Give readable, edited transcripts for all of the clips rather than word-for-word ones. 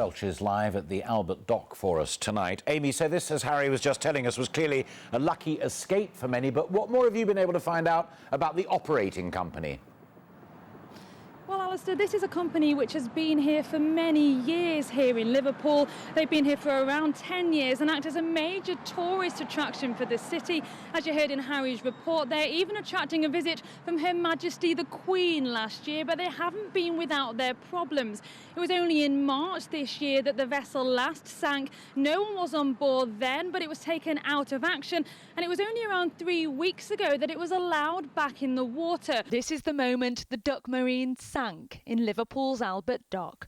Welch is live at the Albert Dock for us tonight. Amy, so this, as Harry was just telling us, was clearly a lucky escape for many, but what more have you been able to find out about the operating company? Well, Alistair, this is a company which has been here for many years here in Liverpool. They've been here for around 10 years and act as a major tourist attraction for the city. As you heard in Harry's report, they're even attracting a visit from Her Majesty the Queen last year, but they haven't been without their problems. It was only in March this year that the vessel last sank. No one was on board then, but it was taken out of action, and it was only around 3 weeks ago that it was allowed back in the water. This is the moment the Duck Marine sank in Liverpool's Albert Dock.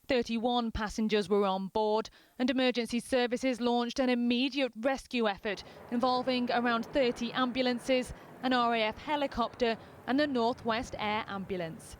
31 passengers were on board, and emergency services launched an immediate rescue effort involving around 30 ambulances, an RAF helicopter and the Northwest Air Ambulance.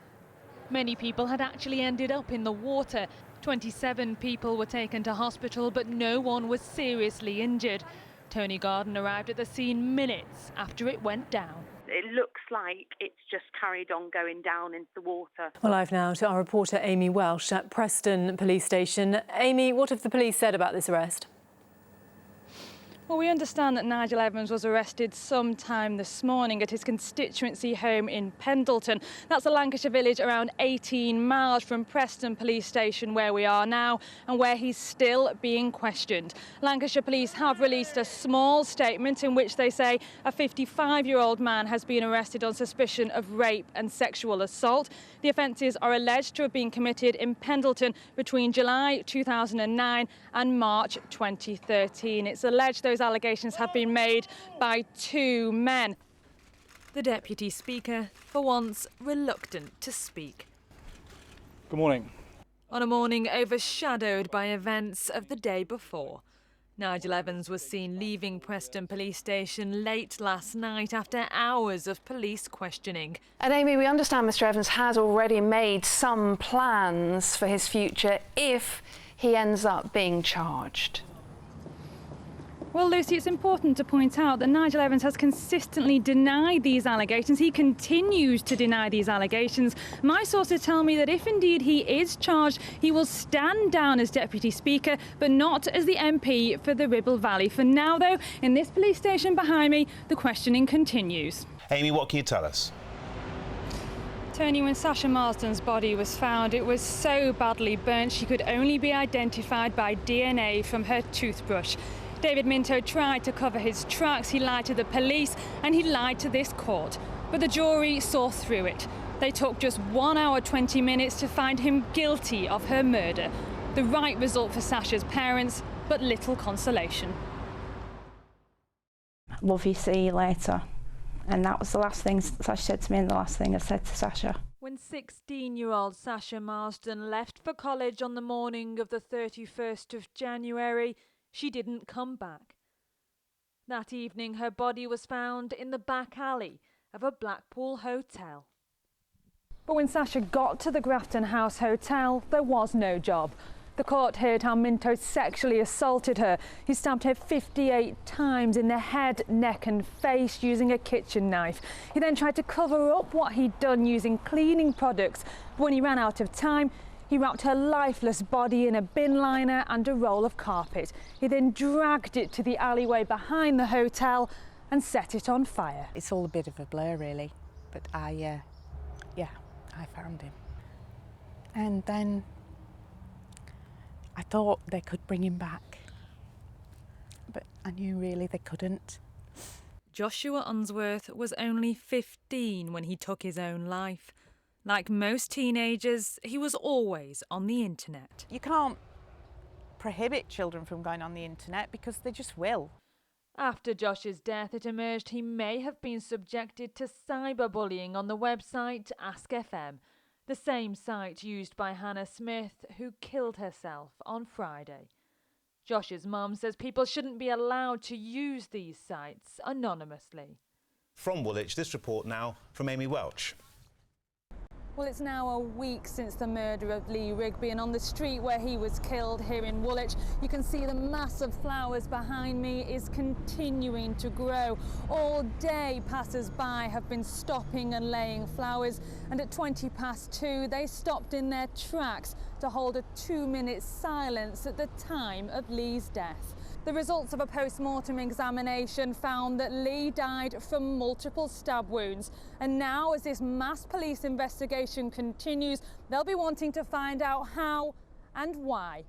Many people had actually ended up in the water. 27 people were taken to hospital, but no one was seriously injured. Tony Garden arrived at the scene minutes after it went down. It looks like it's just carried on going down into the water. Well, live now to our reporter Amy Welch at Preston Police Station. Amy, what have the police said about this arrest? Well, we understand that Nigel Evans was arrested sometime this morning at his constituency home in Pendleton. That's a Lancashire village around 18 miles from Preston Police Station, where we are now, and where he's still being questioned. Lancashire Police have released a small statement in which they say a 55-year-old man has been arrested on suspicion of rape and sexual assault. The offences are alleged to have been committed in Pendleton between July 2009 and March 2013. It's alleged those allegations have been made by 2 men. The Deputy Speaker, for once, reluctant to speak. Good morning. On a morning overshadowed by events of the day before, Nigel Evans was seen leaving Preston Police Station late last night after hours of police questioning. And Amy, we understand Mr Evans has already made some plans for his future if he ends up being charged. Well, Lucy, it's important to point out that Nigel Evans has consistently denied these allegations. He continues to deny these allegations. My sources tell me that if indeed he is charged, he will stand down as Deputy Speaker, but not as the MP for the Ribble Valley. For now, though, in this police station behind me, the questioning continues. Amy, what can you tell us? Tony, when Sasha Marsden's body was found, it was so badly burnt she could only be identified by DNA from her toothbrush. David Minto tried to cover his tracks. He lied to the police and he lied to this court. But the jury saw through it. They took just 1 hour 20 minutes to find him guilty of her murder. The right result for Sasha's parents, but little consolation. Love you, see you later. And that was the last thing Sasha said to me and the last thing I said to Sasha. When 16-year-old Sasha Marsden left for college on the morning of the 31st of January, she didn't come back. That evening, her body was found in the back alley of a Blackpool hotel. But when Sasha got to the Grafton House Hotel, there was no job. The court heard how Minto sexually assaulted her. He stabbed her 58 times in the head, neck and face using a kitchen knife. He then tried to cover up what he'd done using cleaning products. But when he ran out of time, he wrapped her lifeless body in a bin liner and a roll of carpet. He then dragged it to the alleyway behind the hotel and set it on fire. It's all a bit of a blur, really, but I found him. And then I thought they could bring him back, but I knew really they couldn't. Joshua Unsworth was only 15 when he took his own life. Like most teenagers, he was always on the internet. You can't prohibit children from going on the internet because they just will. After Josh's death, it emerged he may have been subjected to cyberbullying on the website Ask FM, the same site used by Hannah Smith, who killed herself on Friday. Josh's mum says people shouldn't be allowed to use these sites anonymously. From Woolwich, this report now from Amy Welch. Well, it's now a week since the murder of Lee Rigby, and on the street where he was killed here in Woolwich, you can see the mass of flowers behind me is continuing to grow. All day, passers-by have been stopping and laying flowers, and at 2:20 they stopped in their tracks to hold a 2-minute silence at the time of Lee's death. The results of a post-mortem examination found that Lee died from multiple stab wounds. And now, as this mass police investigation continues, they'll be wanting to find out how and why